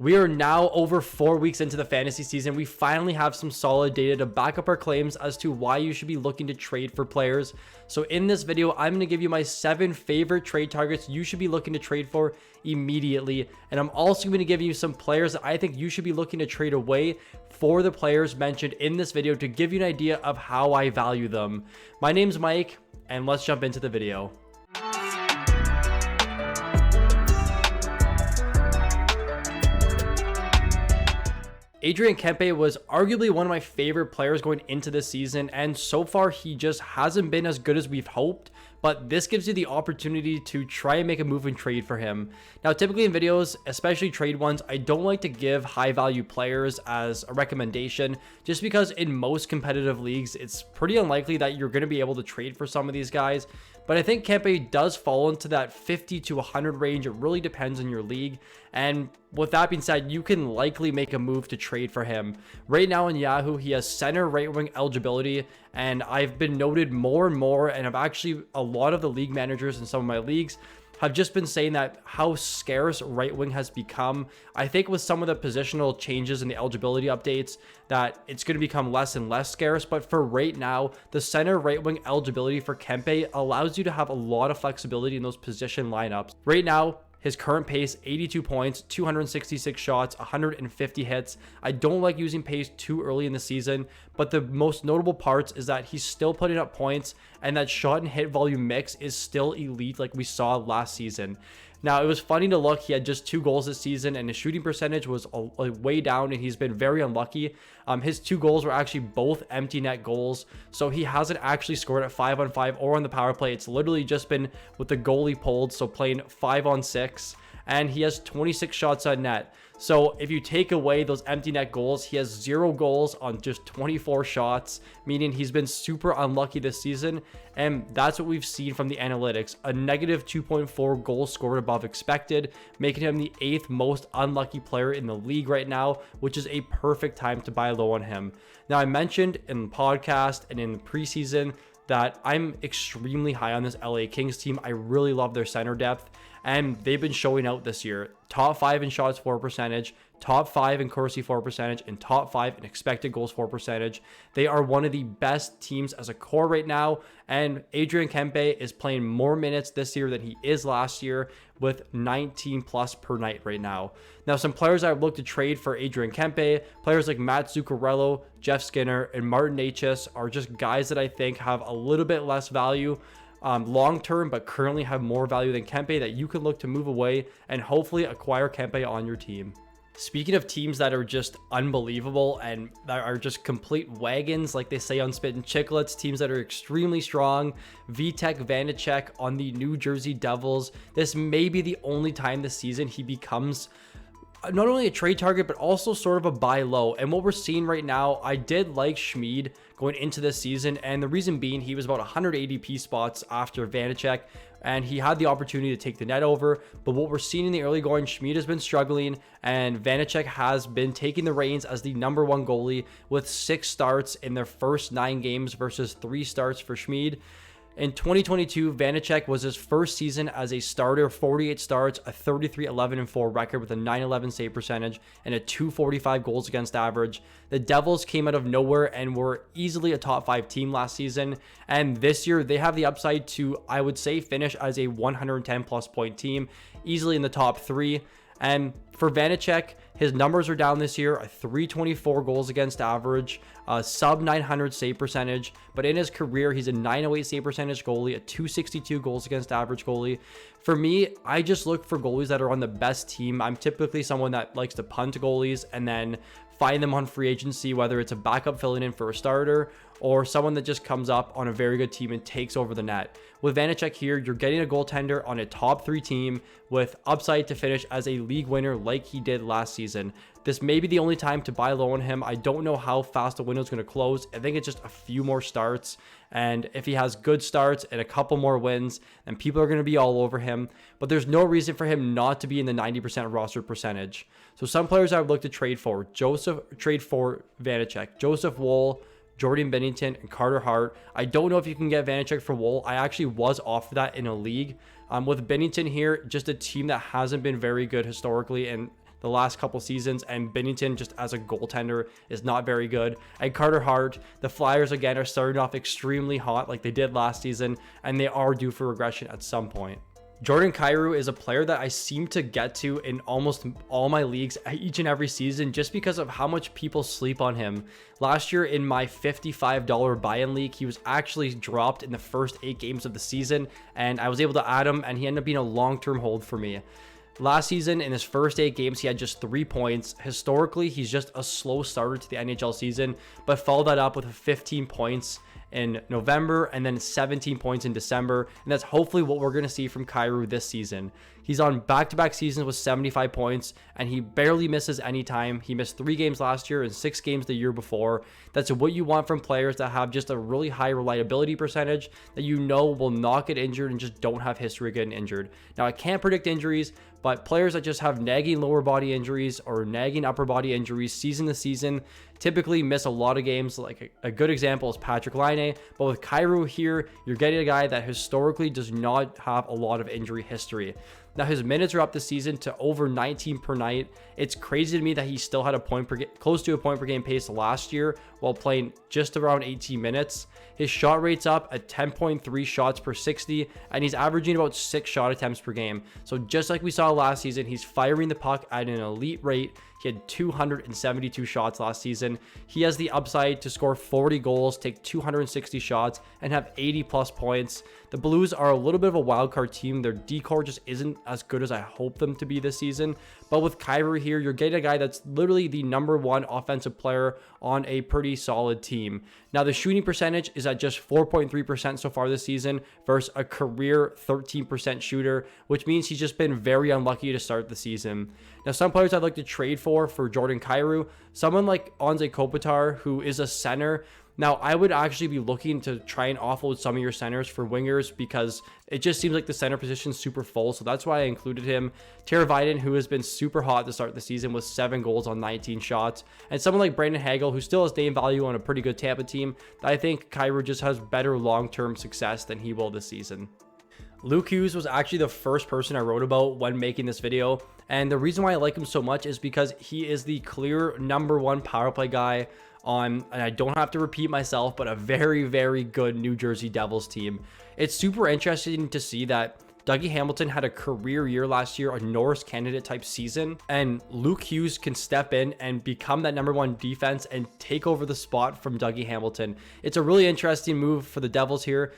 We are now over 4 weeks into the fantasy season. We finally have some solid data to back up our claims as to why you should be looking to trade for players. So in this video, I'm going to give you my 7 favorite trade targets you should be looking to trade for immediately. And I'm also going to give you some players that I think you should be looking to trade away for the players mentioned in this video to give you an idea of how I value them. My name's Mike, and let's jump into the video. Adrian Kempe was arguably one of my favorite players going into this season, and so far he just hasn't been as good as we've hoped, but this gives you the opportunity to try and make a move and trade for him. Now, typically in videos, especially trade ones, I don't like to give high value players as a recommendation, just because in most competitive leagues, it's pretty unlikely that you're going to be able to trade for some of these guys. But I think Kempe does fall into that 50 to 100 range. It really depends on your league. And with that being said, you can likely make a move to trade for him. Right now in Yahoo, he has center right wing eligibility. And I've been noted more and more, and I've actually, a lot of the league managers in some of my leagues have just been saying that how scarce right wing has become. I think with some of the positional changes in the eligibility updates that it's going to become less and less scarce. But for right now, the center right wing eligibility for Kempe allows you to have a lot of flexibility in those position lineups. Right now, his current pace, 82 points, 266 shots, 150 hits. I don't like using pace too early in the season, but the most notable parts is that he's still putting up points and that shot and hit volume mix is still elite like we saw last season. Now, it was funny to look, he had just 2 goals this season and his shooting percentage was way down and he's been very unlucky. His 2 goals were actually both empty net goals, so he hasn't actually scored at 5-on-5 or on the power play. It's literally just been with the goalie pulled, so playing 5-on-6, and he has 26 shots on net. So if you take away those empty net goals, he has 0 goals on just 24 shots, meaning he's been super unlucky this season. And that's what we've seen from the analytics, a negative 2.4 goals scored above expected, making him the 8th most unlucky player in the league right now, which is a perfect time to buy low on him. Now, I mentioned in the podcast and in the preseason that I'm extremely high on this LA Kings team. I really love their center depth, and they've been showing out this year. Top 5 in shots for percentage, top 5 in Corsi for percentage, and top 5 in expected goals for percentage. They are one of the best teams as a core right now, and Adrian Kempe is playing more minutes this year than he is last year with 19 plus per night right now. Now, some players I would look to trade for Adrian Kempe, players like Matt Zuccarello, Jeff Skinner, and Martin Necas are just guys that I think have a little bit less value long term, but currently have more value than Kempe that you can look to move away and hopefully acquire Kempe on your team. Speaking of teams that are just unbelievable and that are just complete wagons, like they say on Spit and Chicklets, teams that are extremely strong, Vitek Vanecek on the New Jersey Devils. This may be the only time this season he becomes not only a trade target, but also sort of a buy low. And what we're seeing right now, I did like Schmid going into this season. And the reason being, he was about 100 ADP spots after Vanecek, and he had the opportunity to take the net over. But what we're seeing in the early going, Schmid has been struggling, and Vanecek has been taking the reins as the #1 goalie with 6 starts in their first 9 games versus 3 starts for Schmid. In 2022, Vanecek was his first season as a starter, 48 starts, a 33-11-4 record with a 911 save percentage, and a 245 goals against average. The Devils came out of nowhere and were easily a top 5 team last season. And this year, they have the upside to, I would say, finish as a 110 plus point team, easily in the top 3. And for Vanecek, his numbers are down this year, a 324 goals against average, a sub 900 save percentage, but in his career, he's a 908 save percentage goalie, a 262 goals against average goalie. For me, I just look for goalies that are on the best team. I'm typically someone that likes to punt goalies and then find them on free agency, whether it's a backup filling in for a starter or someone that just comes up on a very good team and takes over the net. With Vanecek here, you're getting a goaltender on a top 3 team with upside to finish as a league winner like he did last season. This may be the only time to buy low on him. I don't know how fast the window is going to close. I think it's just a few more starts. And if he has good starts and a couple more wins, then people are going to be all over him. But there's no reason for him not to be in the 90% roster percentage. So some players I would look to trade for. Trade for Vanecek. Joseph Woll, Jordan Binnington, and Carter Hart. I don't know if you can get Vanecek for Woll. I actually was offered that in a league. With Binnington here, just a team that hasn't been very good historically, and the last couple seasons, and Binnington just as a goaltender is not very good. And Carter Hart, the Flyers again are starting off extremely hot like they did last season, and they are due for regression at some point. Jordan Kyrou is a player that I seem to get to in almost all my leagues each and every season just because of how much people sleep on him. Last year in my $55 buy-in league, he was actually dropped in the first 8 games of the season, and I was able to add him, and he ended up being a long-term hold for me. Last season, in his first 8 games, he had just 3 points. Historically, he's just a slow starter to the NHL season, but followed that up with 15 points in November and then 17 points in December, and that's hopefully what we're going to see from Kyrou this season. He's on back-to-back seasons with 75 points, and he barely misses any time. He missed 3 games last year and 6 games the year before. That's what you want from players that have just a really high reliability percentage that you know will not get injured and just don't have history of getting injured. Now, I can't predict injuries, but players that just have nagging lower body injuries or nagging upper body injuries season to season typically miss a lot of games. Like a good example is Patrick Laine, but with Kyrou here, you're getting a guy that historically does not have a lot of injury history. Now, his minutes are up this season to over 19 per night. It's crazy to me that he still had close to a point per game pace last year while playing just around 18 minutes. His shot rate's up at 10.3 shots per 60, and he's averaging about 6 shot attempts per game. So just like we saw last season, he's firing the puck at an elite rate. He had 272 shots last season. He has the upside to score 40 goals, take 260 shots, and have 80 plus points. The Blues are a little bit of a wild card team. Their D-core just isn't as good as I hope them to be this season. But with Kyrou here, you're getting a guy that's literally the #1 offensive player on a pretty solid team. Now, the shooting percentage is at just 4.3% so far this season versus a career 13% shooter, which means he's just been very unlucky to start the season. Now, some players I'd like to trade for Jordan Kyrou, someone like Anze Kopitar, who is a center. Now, I would actually be looking to try and offload some of your centers for wingers because it just seems like the center position is super full. So that's why I included him. Tara Viden, who has been super hot to start the season with 7 goals on 19 shots. And someone like Brandon Hagel, who still has name value on a pretty good Tampa team. I think Kyrou just has better long-term success than he will this season. Luke Hughes was actually the first person I wrote about when making this video. And the reason why I like him so much is because he is the clear #1 power play guy on, and I don't have to repeat myself, but a very, very good New Jersey Devils team. It's super interesting to see that Dougie Hamilton had a career year last year, a Norris candidate type season, and Luke Hughes can step in and become that #1 defense and take over the spot from Dougie Hamilton. It's a really interesting move for the Devils here.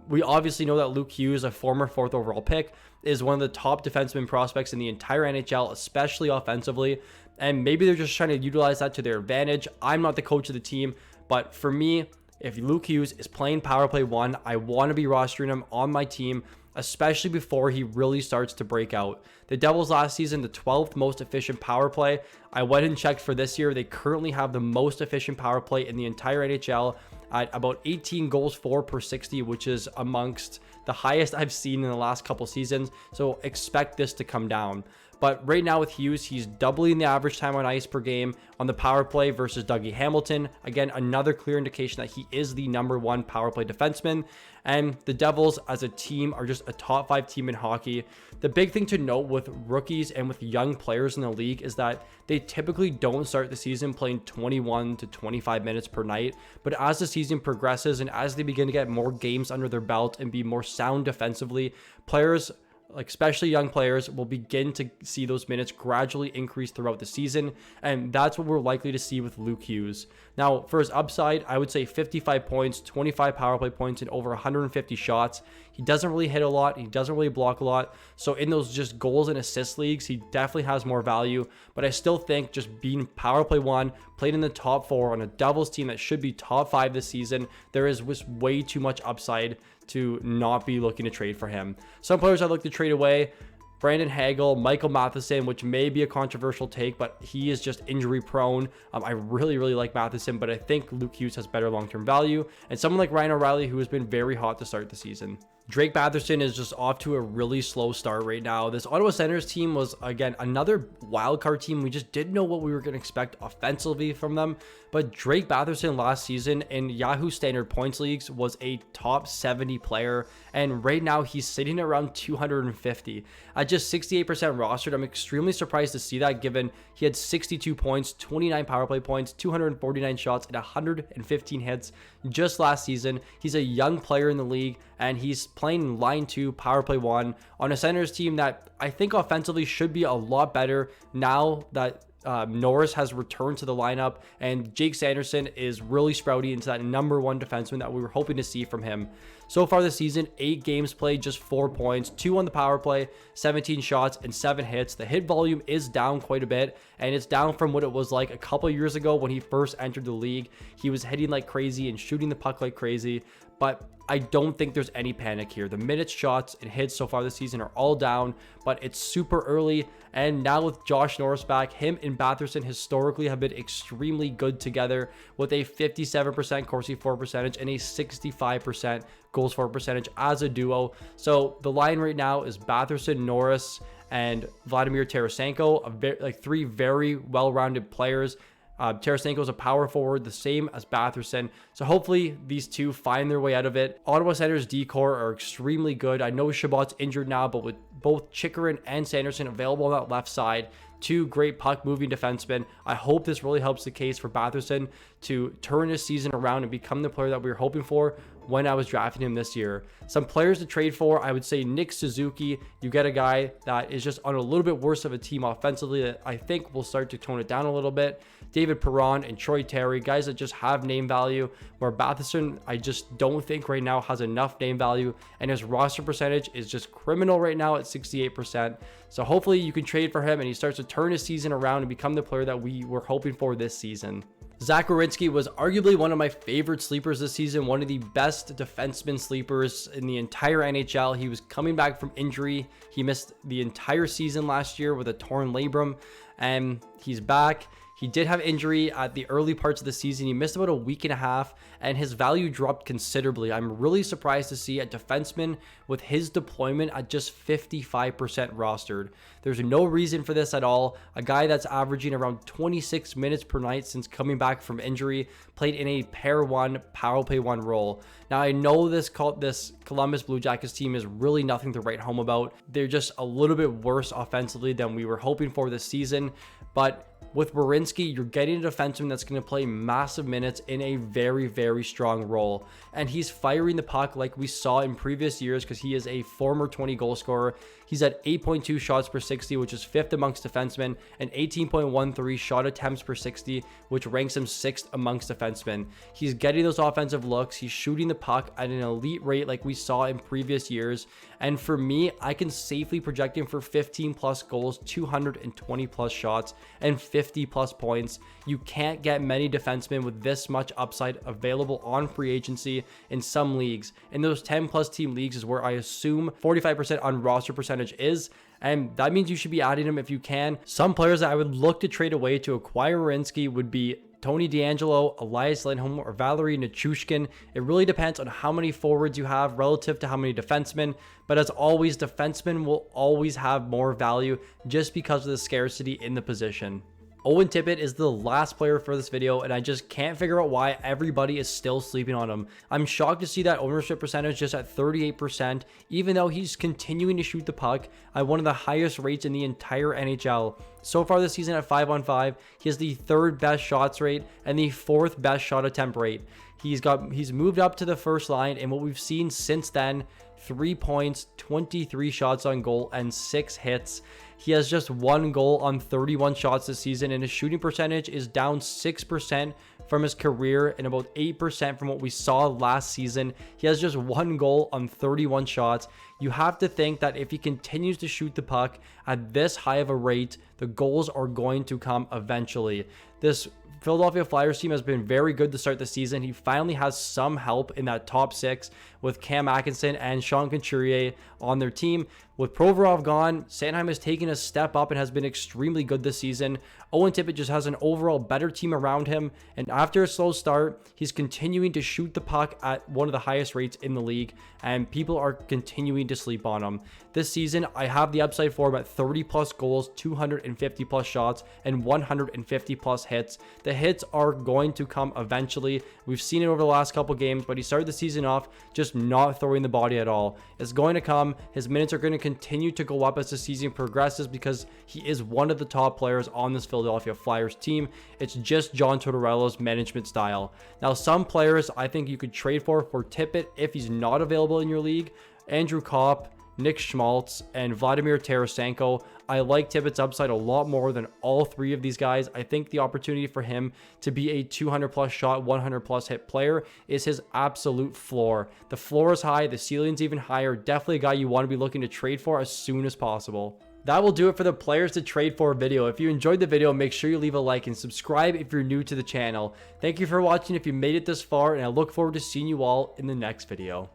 We obviously know that Luke Hughes, a former 4th overall pick, is one of the top defenseman prospects in the entire NHL, especially offensively. And maybe they're just trying to utilize that to their advantage. I'm not the coach of the team, but for me, if Luke Hughes is playing power play 1, I want to be rostering him on my team, especially before he really starts to break out. The Devils last season, the 12th most efficient power play. I went and checked for this year. They currently have the most efficient power play in the entire NHL at about 18 goals for per 60, which is amongst the highest I've seen in the last couple seasons. So expect this to come down. But right now with Hughes, he's doubling the average time on ice per game on the power play versus Dougie Hamilton. Again, another clear indication that he is the #1 power play defenseman. And the Devils as a team are just a top 5 team in hockey. The big thing to note with rookies and with young players in the league is that they typically don't start the season playing 21 to 25 minutes per night. But as the season progresses and as they begin to get more games under their belt and be more sound defensively, players, like especially young players, will begin to see those minutes gradually increase throughout the season, and that's what we're likely to see with Luke Hughes. Now, for his upside, I would say 55 points, 25 power play points, and over 150 shots. He doesn't really hit a lot. He doesn't really block a lot. So in those just goals and assist leagues, he definitely has more value. But I still think just being power play 1, played in the top 4 on a Devils team that should be top 5 this season, there is just way too much upside to not be looking to trade for him. Some players I'd like to trade away: Brandon Hagel, Michael Matheson, which may be a controversial take, but he is just injury prone. I really, really like Matheson, but I think Luke Hughes has better long-term value. And someone like Ryan O'Reilly, who has been very hot to start the season. Drake Batherson is just off to a really slow start right now. This Ottawa Senators team was, again, another wildcard team. We just didn't know what we were going to expect offensively from them. But Drake Batherson last season in Yahoo Standard Points Leagues was a top 70 player. And right now he's sitting around 250. At just 68% rostered, I'm extremely surprised to see that, given he had 62 points, 29 power play points, 249 shots, and 115 hits just last season. He's a young player in the league, and he's playing line 2, power play 1 on a Senators team that I think offensively should be a lot better now that Norris has returned to the lineup, and Jake Sanderson is really sprouting into that #1 defenseman that we were hoping to see from him. So far this season, 8 games played, just 4 points, 2 on the power play, 17 shots, and 7 hits. The hit volume is down quite a bit, and it's down from what it was like a couple years ago when he first entered the league. He was hitting like crazy and shooting the puck like crazy, but I don't think there's any panic here. The minutes, shots, and hits so far this season are all down, but it's super early. And now with Josh Norris back, him and Batherson historically have been extremely good together, with a 57% Corsi for percentage and a 65% goals for percentage as a duo. So the line right now is Batherson, Norris, and Vladimir Tarasenko, 3 very well-rounded players. Tarasenko is a power forward, the same as Batherson. So hopefully these two find their way out of it. Ottawa Senators D-core are extremely good. I know Chabot's injured now, but with both Chychrun and Sanderson available on that left side, 2 great puck-moving defensemen, I hope this really helps the case for Batherson to turn his season around and become the player that we were hoping for when I was drafting him this year. Some players to trade for, I would say Nick Suzuki. You get a guy that is just on a little bit worse of a team offensively that I think will start to tone it down a little bit. David Perron and Troy Terry, guys that just have name value, where Batherson, I just don't think right now has enough name value, and his roster percentage is just criminal right now at 68%. So hopefully you can trade for him and he starts to turn his season around and become the player that we were hoping for this season. Zach Werenski was arguably one of my favorite sleepers this season, one of the best defenseman sleepers in the entire NHL. He was coming back from injury. He missed the entire season last year with a torn labrum, and he's back. He did have injury at the early parts of the season. He missed about a week and a half, and his value dropped considerably. I'm really surprised to see a defenseman with his deployment at just 55% rostered. There's no reason for this at all. A guy that's averaging around 26 minutes per night since coming back from injury, played in a pair 1, power play 1 role. Now, I know this Columbus Blue Jackets team is really nothing to write home about. They're just a little bit worse offensively than we were hoping for this season, but with Werenski, you're getting a defenseman that's going to play massive minutes in a very, very strong role. And he's firing the puck like we saw in previous years, because he is a former 20 goal scorer. He's at 8.2 shots per 60, which is 5th amongst defensemen, and 18.13 shot attempts per 60, which ranks him 6th amongst defensemen. He's getting those offensive looks. He's shooting the puck at an elite rate like we saw in previous years. And for me, I can safely project him for 15 plus goals, 220 plus shots, and 50 plus points. You can't get many defensemen with this much upside available on free agency in some leagues. In those 10 plus team leagues is where I assume 45% on roster percentage is, and that means you should be adding him if you can. Some players that I would look to trade away to acquire Werenski would be Tony DeAngelo, Elias Lindholm, or Valerie Nichushkin. It really depends on how many forwards you have relative to how many defensemen. But as always, defensemen will always have more value just because of the scarcity in the position. Owen Tippett is the last player for this video, and I just can't figure out why everybody is still sleeping on him. I'm shocked to see that ownership percentage just at 38%, even though he's continuing to shoot the puck at one of the highest rates in the entire NHL. So far this season at 5-on-5, he has the 3rd best shots rate and the 4th best shot attempt rate. He's moved up to the first line, and what we've seen since then, 3 points, 23 shots on goal, and 6 hits. He has just 1 goal on 31 shots this season, and his shooting percentage is down 6% from his career and about 8% from what we saw last season. He has just 1 goal on 31 shots. You have to think that if he continues to shoot the puck at this high of a rate, the goals are going to come eventually. This Philadelphia Flyers team has been very good to start the season. He finally has some help in that top 6 with Cam Atkinson and Sean Couturier on their team. With Provorov gone, Sanheim has taken a step up and has been extremely good this season. Owen Tippett just has an overall better team around him, and after a slow start, he's continuing to shoot the puck at one of the highest rates in the league, and people are continuing to sleep on him. This season, I have the upside for him at 30 plus goals, 250 plus shots, and 150 plus hits. The hits are going to come eventually. We've seen it over the last couple games, but he started the season off just not throwing the body at all. It's going to come. His minutes are going to continue to go up as the season progresses because he is one of the top players on this Philadelphia Flyers team. It's just John Tortorella's management style. Now, some players I think you could trade for Tippett if he's not available in your league. Andrew Kopp, Nick Schmaltz, and Vladimir Tarasenko. I like Tippett's upside a lot more than all three of these guys. I think the opportunity for him to be a 200 plus shot, 100 plus hit player is his absolute floor. The floor is high, the ceiling's even higher. Definitely a guy you want to be looking to trade for as soon as possible. That will do it for the players to trade for video. If you enjoyed the video, make sure you leave a like and subscribe if you're new to the channel. Thank you for watching if you made it this far, and I look forward to seeing you all in the next video.